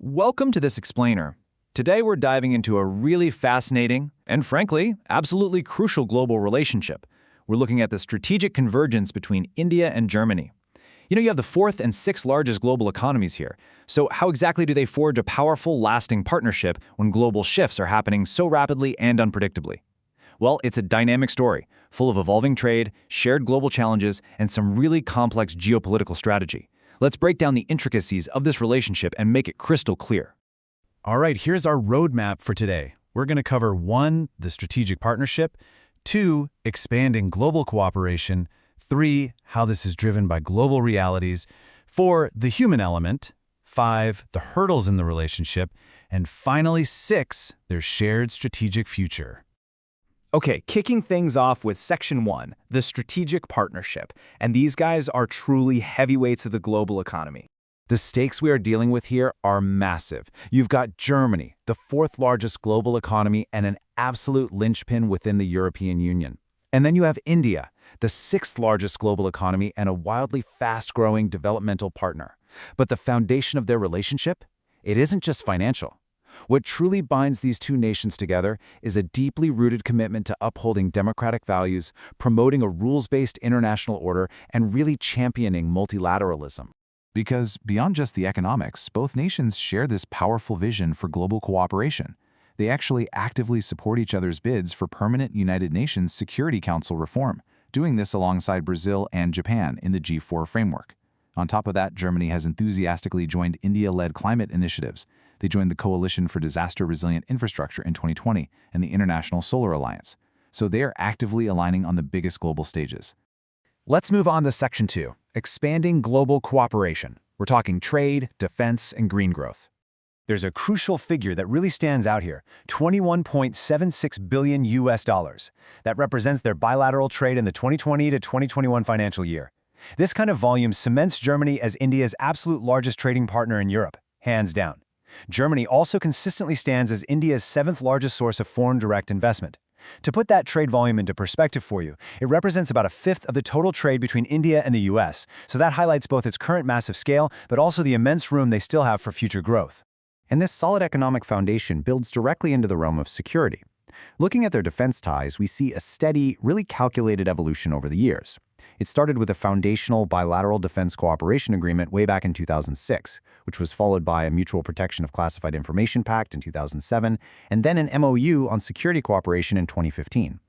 Welcome to this explainer. Today we're diving into a really fascinating and, frankly, absolutely crucial global relationship. We're looking at the strategic convergence between India and Germany. You have the fourth and sixth largest global economies here. So how exactly do they forge a powerful, lasting partnership when global shifts are happening so rapidly and unpredictably? Well, it's a dynamic story, full of evolving trade, shared global challenges, and some really complex geopolitical strategy. Let's break down the intricacies of this relationship and make it crystal clear. All right, here's our roadmap for today. We're going to cover 1, the strategic partnership, 2, expanding global cooperation, 3, how this is driven by global realities, 4, the human element, 5, the hurdles in the relationship, and finally 6, their shared strategic future. Okay, kicking things off with Section 1, the strategic partnership. And these guys are truly heavyweights of the global economy. The stakes we are dealing with here are massive. You've got Germany, the 4th largest global economy and an absolute linchpin within the European Union. And then you have India, the 6th largest global economy and a wildly fast-growing developmental partner. But the foundation of their relationship? It isn't just financial. What truly binds these two nations together is a deeply rooted commitment to upholding democratic values, promoting a rules-based international order, and really championing multilateralism. Because beyond just the economics, both nations share this powerful vision for global cooperation. They actually actively support each other's bids for permanent United Nations Security Council reform, doing this alongside Brazil and Japan in the G4 framework. On top of that, Germany has enthusiastically joined India-led climate initiatives. They joined the Coalition for Disaster-Resilient Infrastructure in 2020 and the International Solar Alliance. So they are actively aligning on the biggest global stages. Let's move on to Section 2, expanding global cooperation. We're talking trade, defense, and green growth. There's a crucial figure that really stands out here, $21.76 billion US. That represents their bilateral trade in the 2020 to 2021 financial year. This kind of volume cements Germany as India's absolute largest trading partner in Europe, hands down. Germany also consistently stands as India's 7th largest source of foreign direct investment. To put that trade volume into perspective for you, it represents about a fifth of the total trade between India and the US, so that highlights both its current massive scale, but also the immense room they still have for future growth. And this solid economic foundation builds directly into the realm of security. Looking at their defense ties, we see a steady, really calculated evolution over the years. It started with a foundational bilateral defense cooperation agreement way back in 2006, which was followed by a Mutual Protection of Classified Information Pact in 2007, and then an MOU on security cooperation in 2015.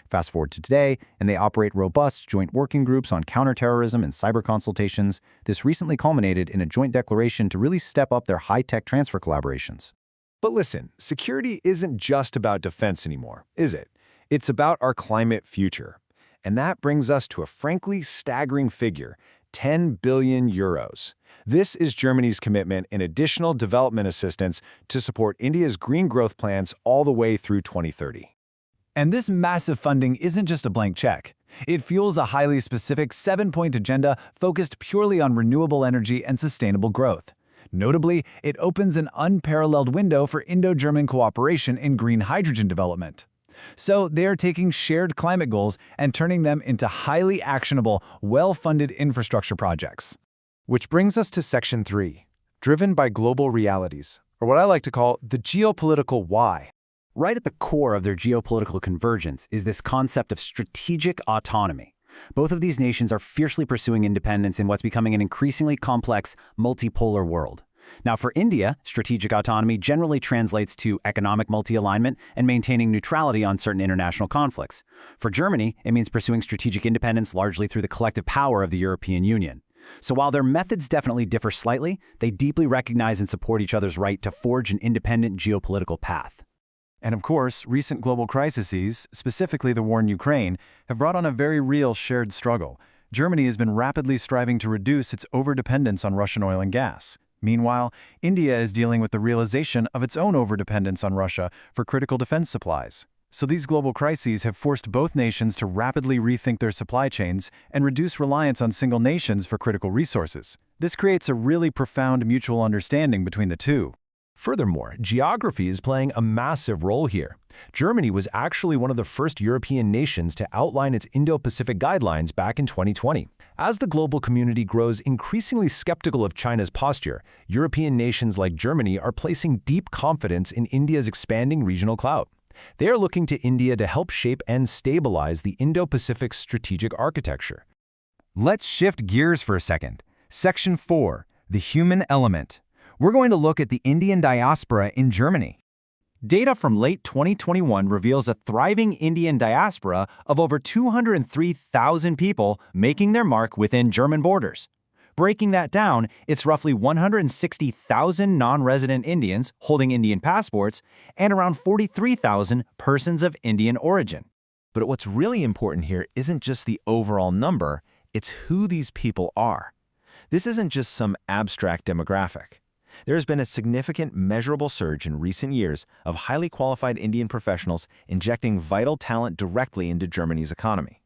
Fast forward to today, and they operate robust joint working groups on counterterrorism and cyber consultations. This recently culminated in a joint declaration to really step up their high-tech transfer collaborations. But listen, security isn't just about defense anymore, is it? It's about our climate future. And that brings us to a frankly staggering figure, 10 billion euros. This is Germany's commitment in additional development assistance to support India's green growth plans all the way through 2030. And this massive funding isn't just a blank check. It fuels a highly specific 7-point agenda focused purely on renewable energy and sustainable growth. Notably, it opens an unparalleled window for Indo-German cooperation in green hydrogen development. So they are taking shared climate goals and turning them into highly actionable, well-funded infrastructure projects. Which brings us to Section 3, driven by global realities, or what I like to call the geopolitical why. Right at the core of their geopolitical convergence is this concept of strategic autonomy. Both of these nations are fiercely pursuing independence in what's becoming an increasingly complex, multipolar world. Now, for India, strategic autonomy generally translates to economic multi-alignment and maintaining neutrality on certain international conflicts. For Germany, it means pursuing strategic independence largely through the collective power of the European Union. So while their methods definitely differ slightly, they deeply recognize and support each other's right to forge an independent geopolitical path. And of course, recent global crises, specifically the war in Ukraine, have brought on a very real shared struggle. Germany has been rapidly striving to reduce its overdependence on Russian oil and gas. Meanwhile, India is dealing with the realization of its own overdependence on Russia for critical defense supplies. So these global crises have forced both nations to rapidly rethink their supply chains and reduce reliance on single nations for critical resources. This creates a really profound mutual understanding between the two. Furthermore, geography is playing a massive role here. Germany was actually one of the first European nations to outline its Indo-Pacific guidelines back in 2020. As the global community grows increasingly skeptical of China's posture, European nations like Germany are placing deep confidence in India's expanding regional clout. They are looking to India to help shape and stabilize the Indo-Pacific strategic architecture. Let's shift gears for a second. Section 4, the human element. We're going to look at the Indian diaspora in Germany. Data from late 2021 reveals a thriving Indian diaspora of over 203,000 people making their mark within German borders. Breaking that down, it's roughly 160,000 non-resident Indians holding Indian passports and around 43,000 persons of Indian origin. But what's really important here isn't just the overall number, it's who these people are. This isn't just some abstract demographic. There has been a significant, measurable surge in recent years of highly qualified Indian professionals injecting vital talent directly into Germany's economy.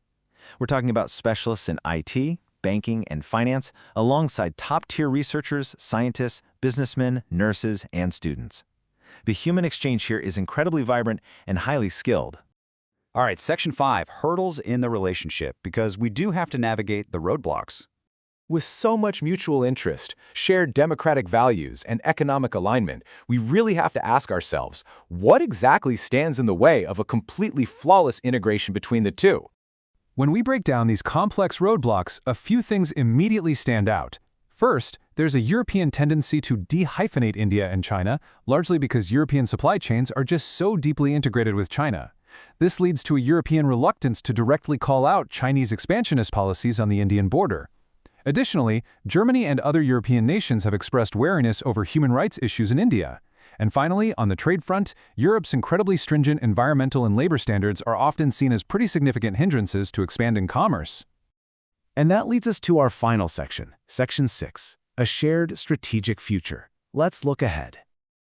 We're talking about specialists in IT, banking, and finance, alongside top-tier researchers, scientists, businessmen, nurses, and students. The human exchange here is incredibly vibrant and highly skilled. All right, Section 5, hurdles in the relationship, because we do have to navigate the roadblocks. With so much mutual interest, shared democratic values, and economic alignment, we really have to ask ourselves, what exactly stands in the way of a completely flawless integration between the two? When we break down these complex roadblocks, a few things immediately stand out. First, there's a European tendency to de-hyphenate India and China, largely because European supply chains are just so deeply integrated with China. This leads to a European reluctance to directly call out Chinese expansionist policies on the Indian border. Additionally, Germany and other European nations have expressed wariness over human rights issues in India. And finally, on the trade front, Europe's incredibly stringent environmental and labor standards are often seen as pretty significant hindrances to expanding commerce. And that leads us to our final section, Section 6, a shared strategic future. Let's look ahead.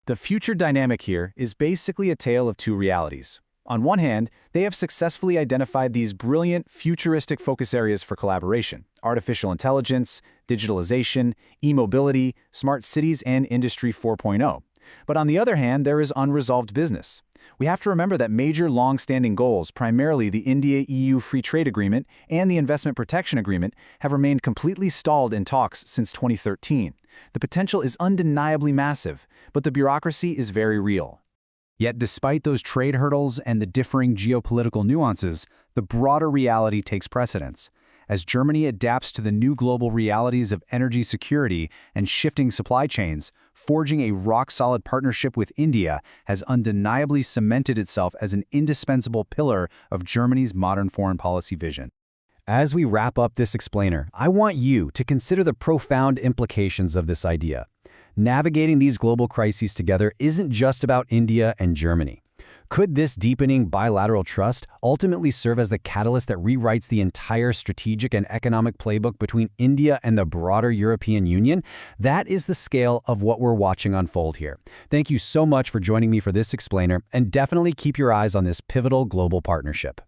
The future dynamic here is basically a tale of two realities. On one hand, they have successfully identified these brilliant, futuristic focus areas for collaboration: artificial intelligence, digitalization, e-mobility, smart cities, and Industry 4.0. But on the other hand, there is unresolved business. We have to remember that major long-standing goals, primarily the India-EU Free Trade Agreement and the Investment Protection Agreement, have remained completely stalled in talks since 2013. The potential is undeniably massive, but the bureaucracy is very real. Yet despite those trade hurdles and the differing geopolitical nuances, the broader reality takes precedence. As Germany adapts to the new global realities of energy security and shifting supply chains, forging a rock-solid partnership with India has undeniably cemented itself as an indispensable pillar of Germany's modern foreign policy vision. As we wrap up this explainer, I want you to consider the profound implications of this idea. Navigating these global crises together isn't just about India and Germany. Could this deepening bilateral trust ultimately serve as the catalyst that rewrites the entire strategic and economic playbook between India and the broader European Union? That is the scale of what we're watching unfold here. Thank you so much for joining me for this explainer, and definitely keep your eyes on this pivotal global partnership.